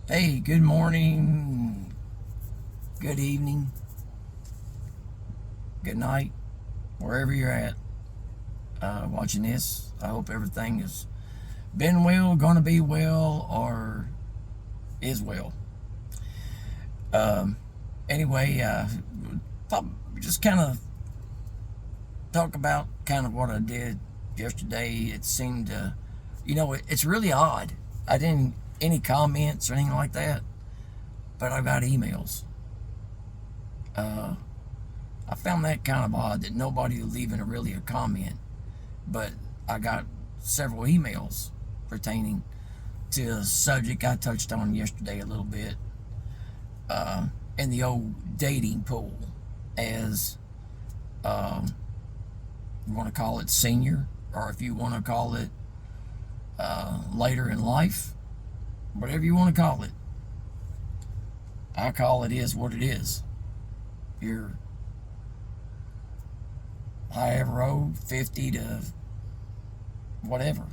Hey, good morning, good evening, good night, wherever you're at watching this. I hope everything has been well, going to be well, or is well. Um, anyway, thought just kind of talk about kind of what I did yesterday. It seemed it's really odd. I didn't any comments or anything like that, but I got emails. Uh, I found that kind of odd that nobody leaving a comment, but I got several emails pertaining to a subject I touched on yesterday a little bit, in the old dating pool, as you want to call it senior, or if you want to call it later in life, whatever you want to call it. I call it is what it is. You're however old, 50 to whatever.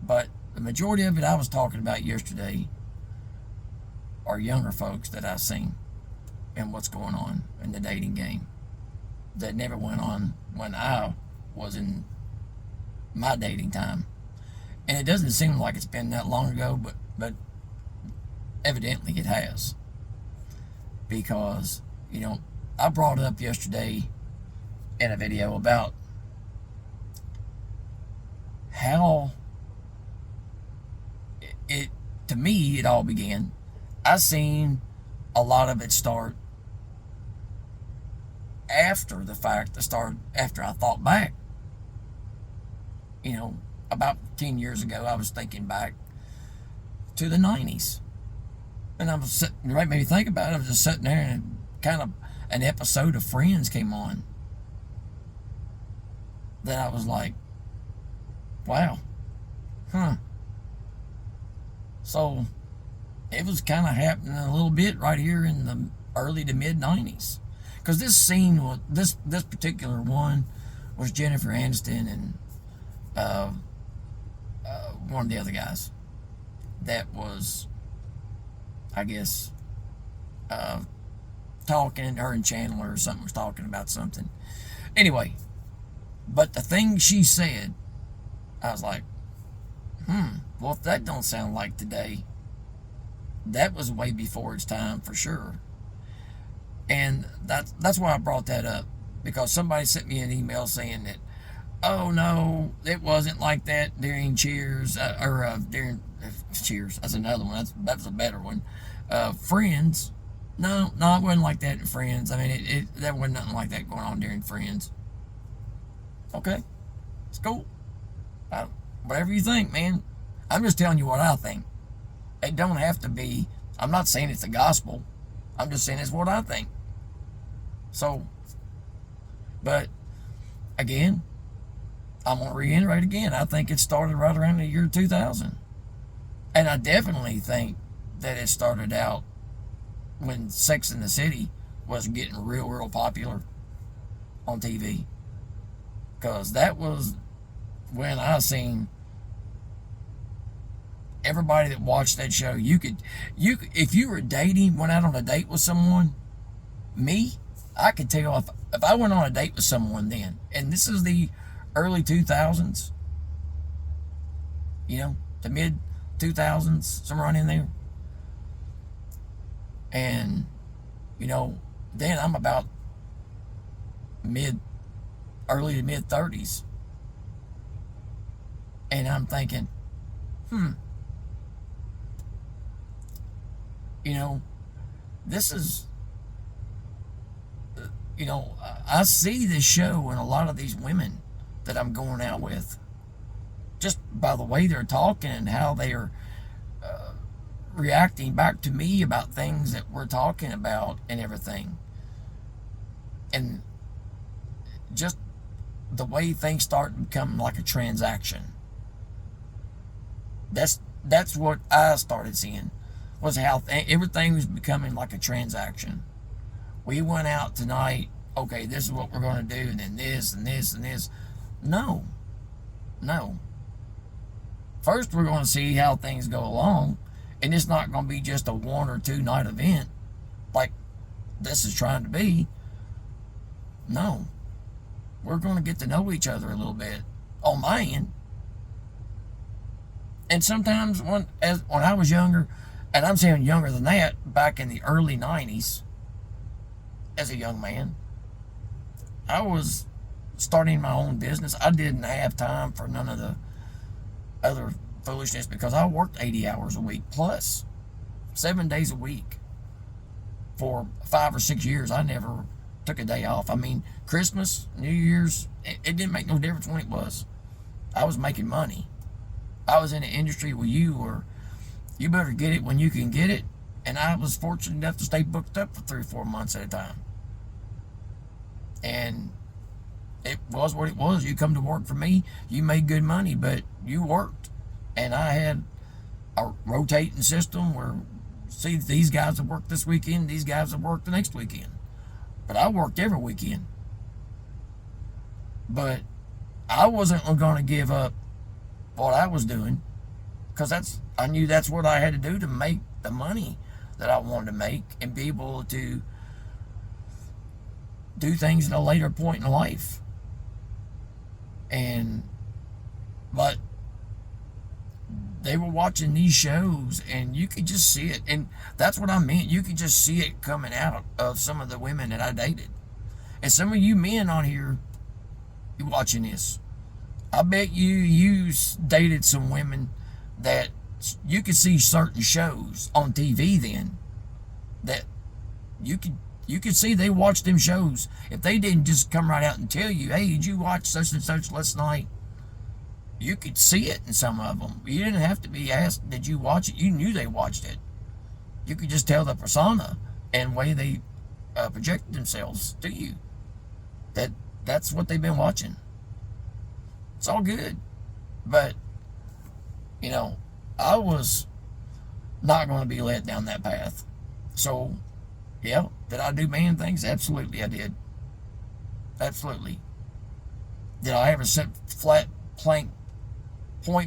But the majority of it I was talking about yesterday are younger folks that I've seen and what's going on in the dating game that never went on when I was in my dating time. And it doesn't seem like it's been that long ago, but evidently it has. Because, I brought up yesterday in a video about how it to me it all began. I seen a lot of it start after the fact. To start after I thought back. About 10 years ago, I was thinking back to the 90s. And I was sitting, right, made me think about it. I was just sitting there and kind of an episode of Friends came on that I was like, wow, huh. So it was kind of happening a little bit right here in the early to mid 90s. Because this scene was, this particular one was Jennifer Aniston and one of the other guys that was, I guess, talking, her and Chandler or something was talking about something. Anyway, but the thing she said, I was like, well, if that don't sound like today, that was way before its time for sure. And that's why I brought that up, because somebody sent me an email saying that, oh no, it wasn't like that during Cheers, or during Cheers. That's another one. That was a better one. Friends. No, it wasn't like that in Friends. I mean, that wasn't nothing like that going on during Friends. Okay, it's cool. Whatever you think, man. I'm just telling you what I think. It don't have to be. I'm not saying it's the gospel. I'm just saying it's what I think. So, but again, I'm going to reiterate again. I think it started right around the year 2000. And I definitely think that it started out when Sex in the City was getting real popular on TV. Because that was when I seen everybody that watched that show. If you were dating, went out on a date with someone, me, I could tell if I went on a date with someone then, and this is the early 2000s, the mid 2000s, somewhere in there. And, then I'm about early to mid 30s. And I'm thinking, this is, I see this show in a lot of these women that I'm going out with, just by the way they're talking and how they are reacting back to me about things that we're talking about and everything. And just the way things start to become like a transaction. That's what I started seeing, was how everything was becoming like a transaction. We went out tonight. Okay, this is what we're going to do, and then this and this and this. No. First, we're going to see how things go along, And it's not going to be just a 1 or 2 night event like this is trying to be. No. We're going to get to know each other a little bit on my end. And sometimes when I was younger, and I'm saying younger than that, back in the early 90s, as a young man, I was starting my own business. I didn't have time for none of the other foolishness because I worked 80 hours a week plus 7 days a week for 5 or 6 years. I never took a day off. I mean, Christmas, New Year's, it didn't make no difference when it was. I was making money. I was in an industry where you better get it when you can get it, and I was fortunate enough to stay booked up for 3 or 4 months at a time. And it was what it was. You come to work for me, you made good money, but you worked. And I had a rotating system where, see, these guys have worked this weekend, these guys have worked the next weekend. But I worked every weekend. But I wasn't going to give up what I was doing, because I knew that's what I had to do to make the money that I wanted to make and be able to do things at a later point in life. But they were watching these shows, and you could just see it. And that's what I meant. You could just see it coming out of some of the women that I dated. And some of you men on here, you watching this, I bet you dated some women that you could see certain shows on TV then that you could see they watched them shows. If they didn't just come right out and tell you, hey, did you watch such and such last night? You could see it in some of them. You didn't have to be asked, did you watch it? You knew they watched it. You could just tell the persona and way they project themselves to you that's what they've been watching. It's all good. But, I was not going to be led down that path. So, yeah, did I do man things? Absolutely I did. Absolutely. Did I ever sit point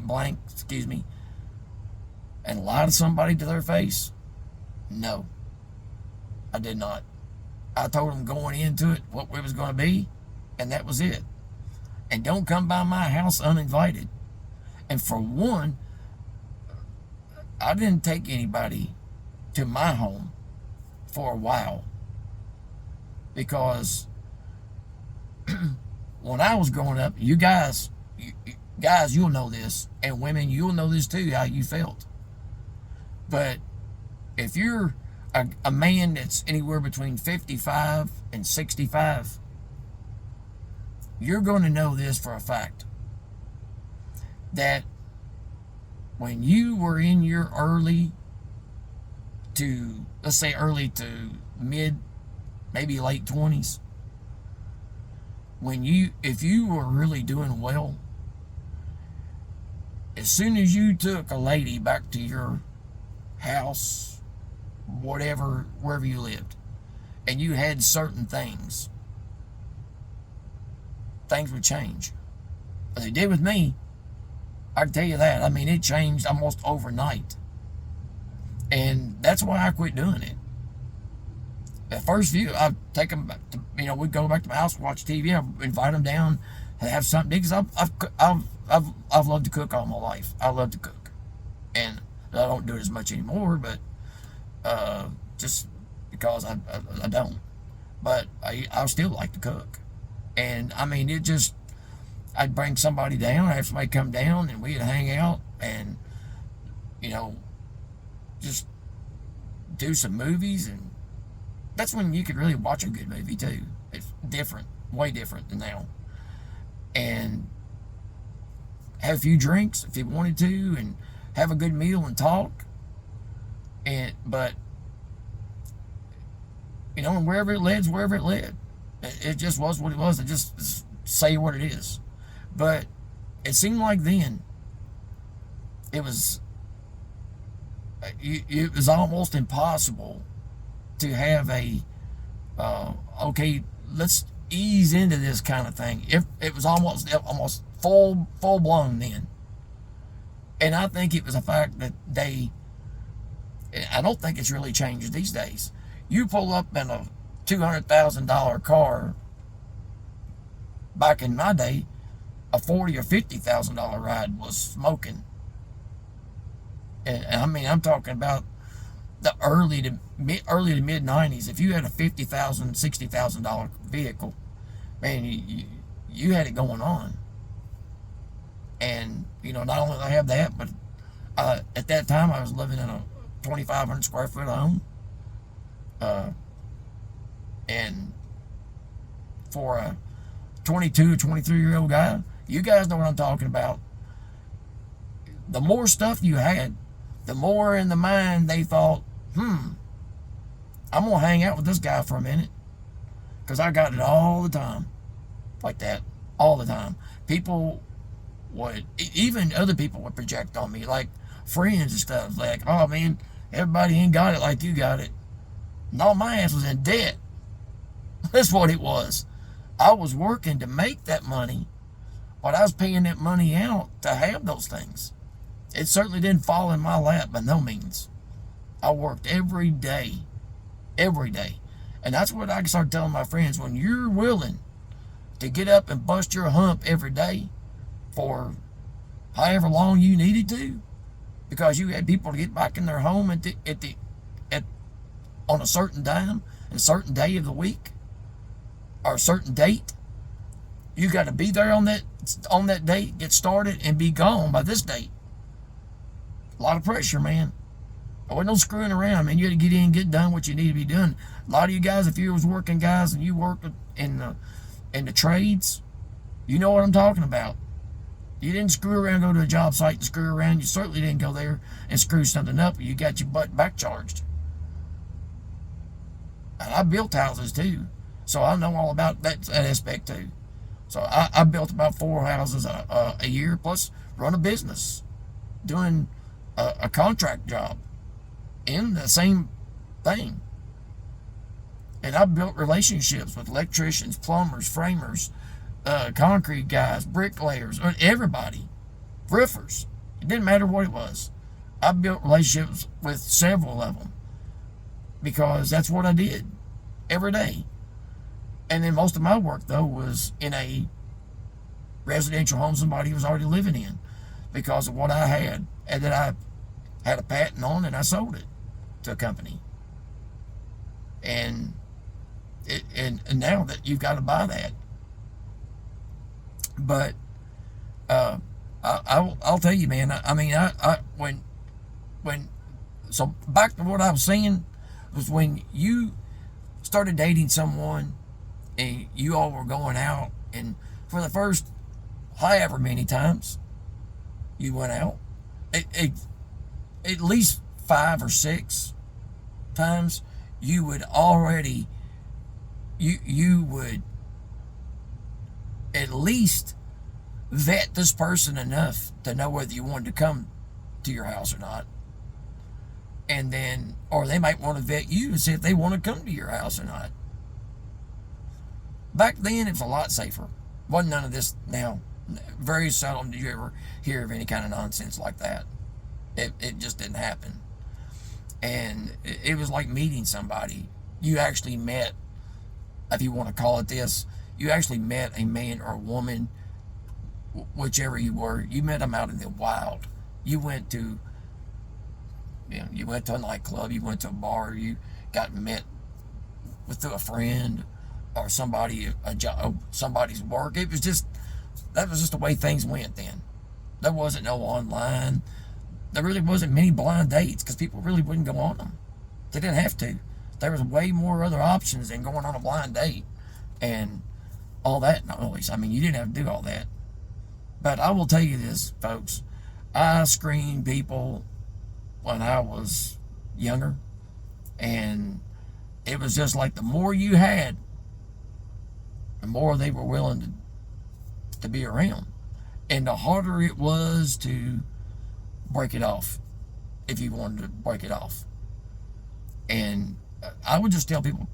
blank, and lie to somebody to their face? No, I did not. I told them going into it what it was going to be, and that was it. And don't come by my house uninvited. And for one, I didn't take anybody to my home for a while, because when I was growing up, you guys, you'll know this, and women, you'll know this too, how you felt. But if you're a man that's anywhere between 55 and 65, you're going to know this for a fact, that when you were in your early to mid, maybe late 20s, if you were really doing well, as soon as you took a lady back to your house, wherever you lived, and you had certain things would change. They did with me. I can tell you that. I mean, it changed almost overnight. And that's why I quit doing it. At first view, I'd take them back to, we'd go back to my house, watch TV, I'd invite them down, have something, because I've loved to cook all my life. I love to cook. And I don't do it as much anymore, but just because I don't. But I still like to cook. And I mean, I'd bring somebody down, have somebody come down, and we'd hang out and, just do some movies. And that's when you could really watch a good movie too. It's different, way different than now. And have a few drinks if you wanted to, and have a good meal and talk. But and wherever it led, wherever it led. It just was what it was. I just say what it is. But it seemed like then it was almost impossible to have okay, let's ease into this kind of thing. It was almost full blown then. And I think it was a fact that they I don't think it's really changed these days. You pull up in a $200,000 car. Back in my day, a $40,000 or $50,000 ride was smoking. And I mean, I'm talking about the early to mid '90s. If you had a $50,000, $60,000 vehicle, man, you had it going on. And not only did I have that, but at that time I was living in a 2,500 square foot home, and for a 22 or 23-year-old guy, you guys know what I'm talking about. The more stuff you had, the more in the mind they thought, I'm gonna hang out with this guy for a minute, because I got it all the time, like that, all the time. People would, even other people would project on me, like friends and stuff, like, oh man, everybody ain't got it like you got it. No, my ass was in debt. That's what it was. I was working to make that money, but I was paying that money out to have those things. It certainly didn't fall in my lap by no means. I worked every day. And that's what I can start telling my friends. When you're willing to get up and bust your hump every day for however long you needed to, because you had people to get back in their home on a certain time, and a certain day of the week, or a certain date, you got to be there on that date, get started, and be gone by this date. A lot of pressure, man. There wasn't no screwing around, man. You had to get in, get done what you need to be done. A lot of you guys, if you was working guys and you worked in the trades, you know what I'm talking about. You didn't screw around, go to a job site and screw around. You certainly didn't go there and screw something up. You got your butt back charged. And I built houses too, so I know all about that aspect too. So I built about 4 houses a year, plus run a business, doing a contract job in the same thing. And I built relationships with electricians, plumbers, framers, concrete guys, bricklayers, everybody, roofers. It didn't matter what it was. I built relationships with several of them, because that's what I did every day. And then most of my work, though, was in a residential home somebody was already living in, because of what I had, and that I had a patent on, and I sold it to a company. And now that you've got to buy that. But I'll tell you, man. I mean, so back to what I was saying was, when you started dating someone and you all were going out, and for the first however many times you went out, at least 5 or 6 times, you would already, you would at least vet this person enough to know whether you wanted to come to your house or not. And then, or they might want to vet you and see if they want to come to your house or not. Back then, it was a lot safer. Wasn't none of this now. Very seldom did you ever hear of any kind of nonsense like that. It just didn't happen. And it was like meeting somebody. You actually met, if you want to call it this, you actually met a man or a woman, whichever you were. You met them out in the wild. You went to a nightclub, you went to a bar, you got met through a friend or somebody, a job, somebody's work. That was just the way things went then. There wasn't no online. There really wasn't many blind dates, because people really wouldn't go on them. They didn't have to. There was way more other options than going on a blind date and all that noise. I mean, you didn't have to do all that. But I will tell you this, folks. I screened people when I was younger, and it was just like, the more you had, the more they were willing to be around, and the harder it was to break it off, if you wanted to break it off. And I would just tell people,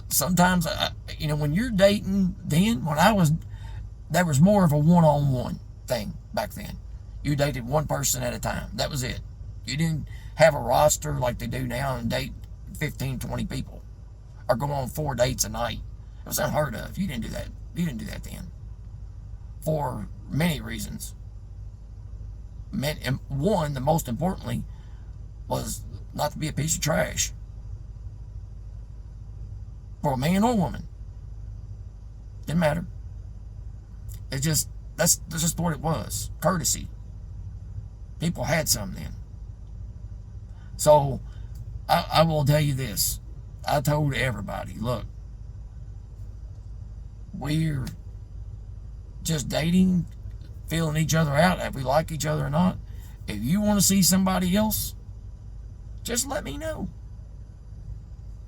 sometimes, when you're dating, then there was more of a one-on-one thing back then. You dated one person at a time. That was it. You didn't have a roster like they do now and date 15, 20 people or go on 4 dates a night. It was unheard of. You didn't do that. You didn't do that then. For many reasons. One, the most importantly, was not to be a piece of trash. For a man or woman. Didn't matter. That's just what it was. Courtesy. People had some then. So, I will tell you this. I told everybody, look, we're just dating, feeling each other out, if we like each other or not. If you want to see somebody else, just let me know.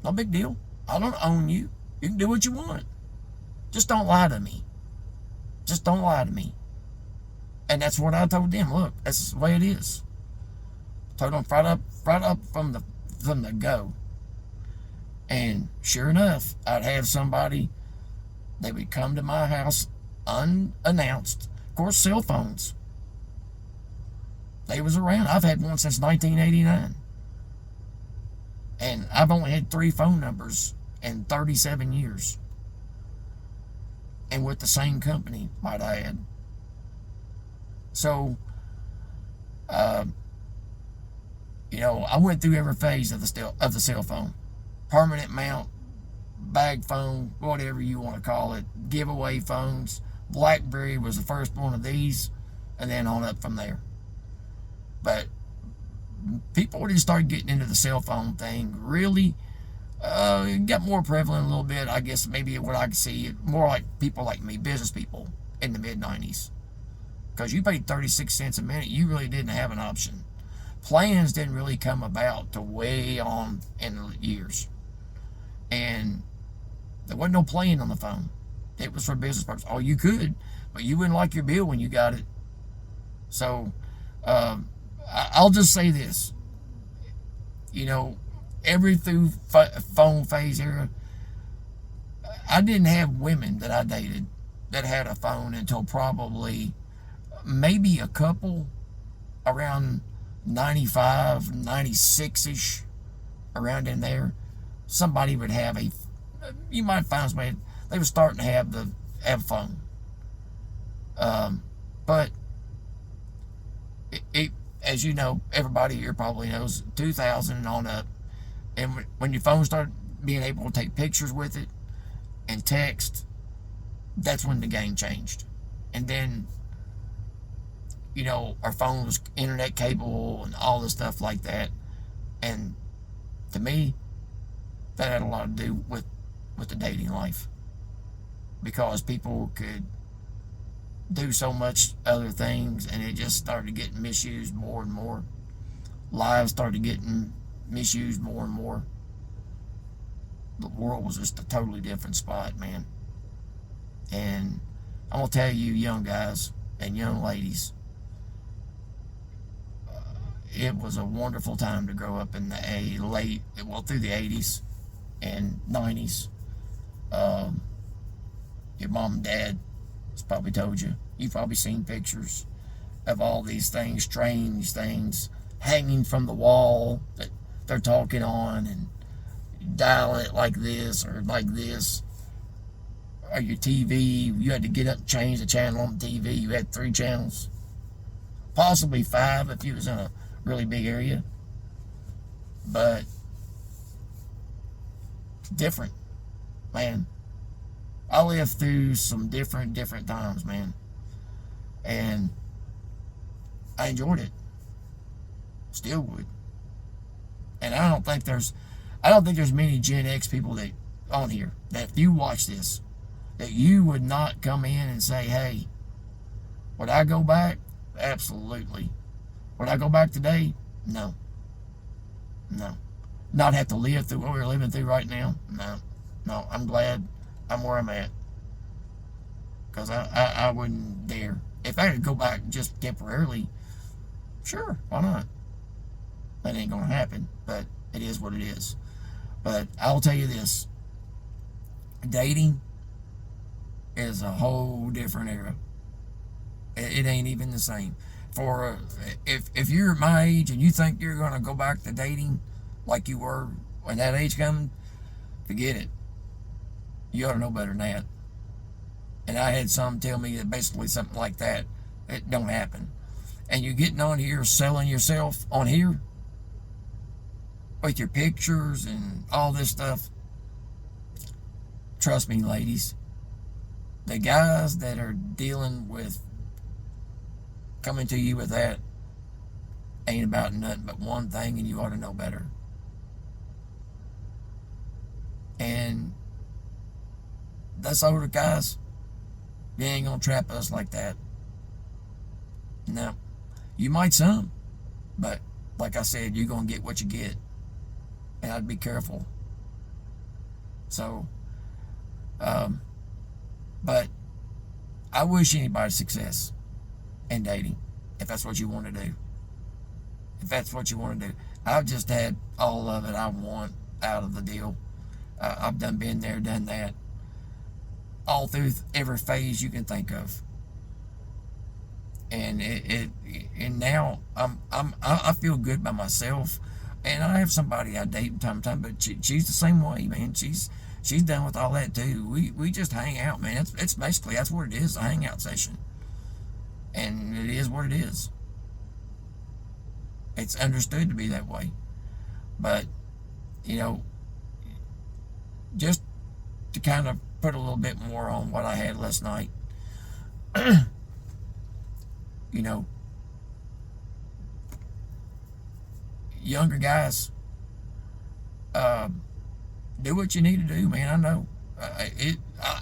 No big deal. I don't own you. You can do what you want. Just don't lie to me. Just don't lie to me. And that's what I told them. Look, that's the way it is. Told them right up from the go. And sure enough, I'd have somebody, they would come to my house unannounced. Of course, cell phones. They was around. I've had one since 1989. And I've only had 3 phone numbers in 37 years. And with the same company, might I add. So, I went through every phase of the cell phone. Permanent mount, bag phone, whatever you want to call it, giveaway phones. BlackBerry was the first one of these, and then on up from there. But people already started getting into the cell phone thing. Really, it got more prevalent a little bit. I guess maybe what I could see, more like people like me, business people in the mid-90s. Because you paid 36 cents a minute, you really didn't have an option. Plans didn't really come about till way on in the years. And there wasn't no plan on the phone. It was for business purposes. Oh, you could, but you wouldn't like your bill when you got it. So, I'll just say this. Every through phone phase era, I didn't have women that I dated that had a phone until probably maybe a couple around 95, 96-ish, around in there. Somebody would have you might find somebody, they were starting to have a phone. But it, as you know, everybody here probably knows, 2000 and on up, and when your phone started being able to take pictures with it and text, that's when the game changed. And then, our phone was internet capable and all the stuff like that. And to me, that had a lot to do with the dating life. Because people could do so much other things, and it just started getting misused more and more. Lives started getting misused more and more. The world was just a totally different spot, man. And I'm going to tell you, young guys and young ladies, it was a wonderful time to grow up in through the 80s and 90s. Your mom and dad has probably told you. You've probably seen pictures of all these things, strange things, hanging from the wall that they're talking on, and dial it like this or like this. Or your TV, you had to get up and change the channel on the TV. You had 3 channels. Possibly 5 if you was in a really big area. But different, man. I lived through some different times, man. And I enjoyed it. Still would. And I don't think there's many Gen X people that on here that if you watch this, that you would not come in and say, hey, would I go back? Absolutely. Would I go back today? No. Not have to live through what we're living through right now? No. I'm glad I'm where I'm at. Because I wouldn't dare. If I could go back just temporarily, sure, why not? That ain't going to happen, but it is what it is. But I'll tell you this. Dating is a whole different era. It ain't even the same. for if you're my age and you think you're gonna go back to dating like you were when that age comes, forget it. You ought to know better than that. And I had some tell me that basically something like that. It don't happen. And you're getting on here selling yourself on here with your pictures and all this stuff. Trust me, ladies. The guys that are dealing with coming to you with that ain't about nothing but one thing, and you ought to know better. And that's older guys. They ain't gonna trap us like that. No. You might some, but like I said, you're gonna get what you get. And I'd be careful. So, but I wish anybody success in dating, if that's what you want to do. If that's what you want to do. I've just had all of it I want out of the deal. I've been there, done that, all through every phase you can think of. And and now I feel good by myself. And I have somebody I date from time to time, but she's the same way, man. She's done with all that too. We just hang out, man. It's basically, that's what it is, a hangout session. And it is what it is. It's understood to be that way. But, you know, just to kind of put a little bit more on what I had last night, you know, younger guys, do what you need to do, man. I know.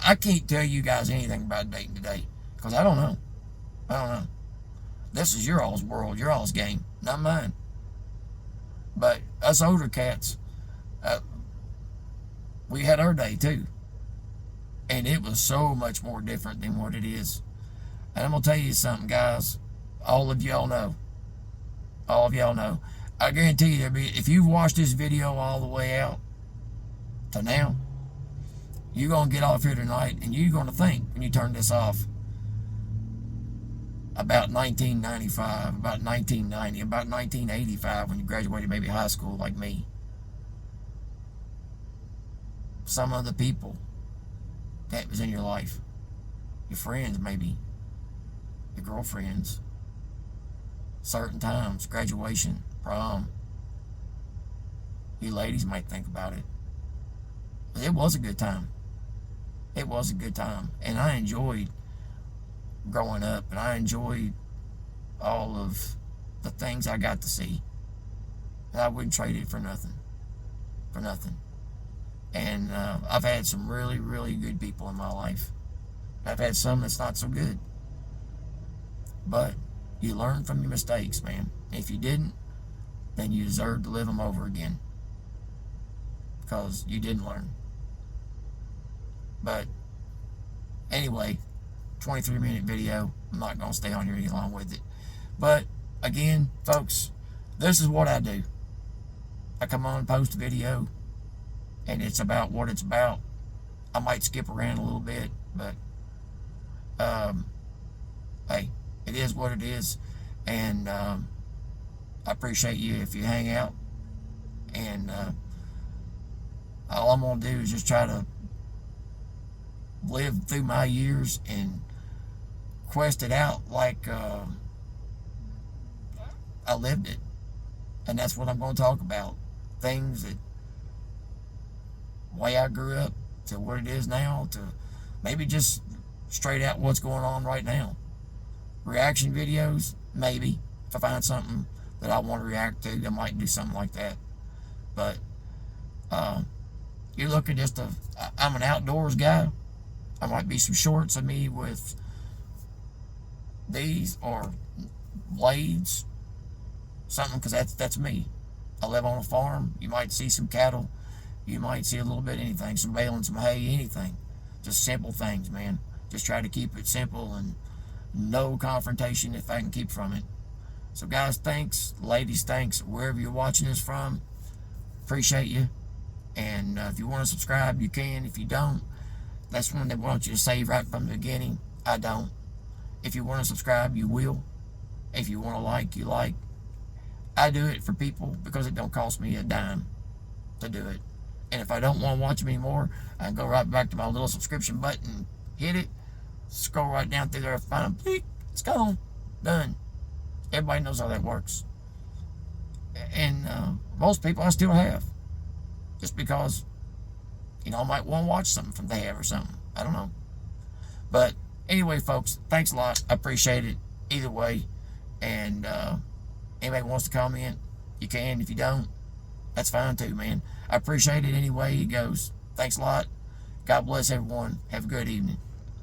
I can't tell you guys anything about dating today because I don't know. I don't know. This is your all's world, your all's game, not mine. But us older cats, we had our day too. And it was so much more different than what it is. And I'm going to tell you something, guys. All of y'all know. All of y'all know. I guarantee you, if you've watched this video all the way out to now, you're going to get off here tonight and you're going to think, when you turn this off, about 1995, about 1990, about 1985 when you graduated maybe high school like me. Some of the people that was in your life, your friends maybe, your girlfriends, certain times, graduation, prom. You ladies might think about it. But it was a good time. It was a good time. And I enjoyed growing up, and I enjoyed all of the things I got to see. And I wouldn't trade it for nothing. For nothing. And I've had some really, really good people in my life. I've had some that's not so good. But you learn from your mistakes, man. If you didn't, then you deserve to live them over again. Because you didn't learn. But anyway, 23-minute video. I'm not going to stay on here any long with it. But again, folks, this is what I do. I come on and post a video, and it's about what it's about. I might skip around a little bit, but hey, it is what it is. And I appreciate you if you hang out. And all I'm going to do is just try to live through my years and quest it out like I lived it. And that's what I'm going to talk about. Things that, way I grew up to what it is now, to maybe just straight out what's going on right now. Reaction videos, maybe. If I find something that I want to react to, I might do something like that. But you're looking just I'm an outdoors guy. I might be some shorts of me with these or blades, something, because that's me. I live on a farm. You might see some cattle. You might see a little bit of anything, some bale and some hay, anything. Just simple things, man. Just try to keep it simple and no confrontation if I can keep from it. So guys, thanks. Ladies, thanks. Wherever you're watching this from, appreciate you. And if you want to subscribe, you can. If you don't, that's one they want you to save right from the beginning. I don't. If you want to subscribe, you will. If you want to like, you like. I do it for people because it don't cost me a dime to do it. And if I don't want to watch them anymore, I can go right back to my little subscription button, hit it, scroll right down through there, find them, bleep, it's gone, done. Everybody knows how that works. And most people I still have, just because, I might want to watch something from they have or something. I don't know. But anyway, folks, thanks a lot. I appreciate it either way. And anybody wants to comment, you can. If you don't, that's fine too, man. I appreciate it any way it goes. Thanks a lot. God bless everyone. Have a good evening.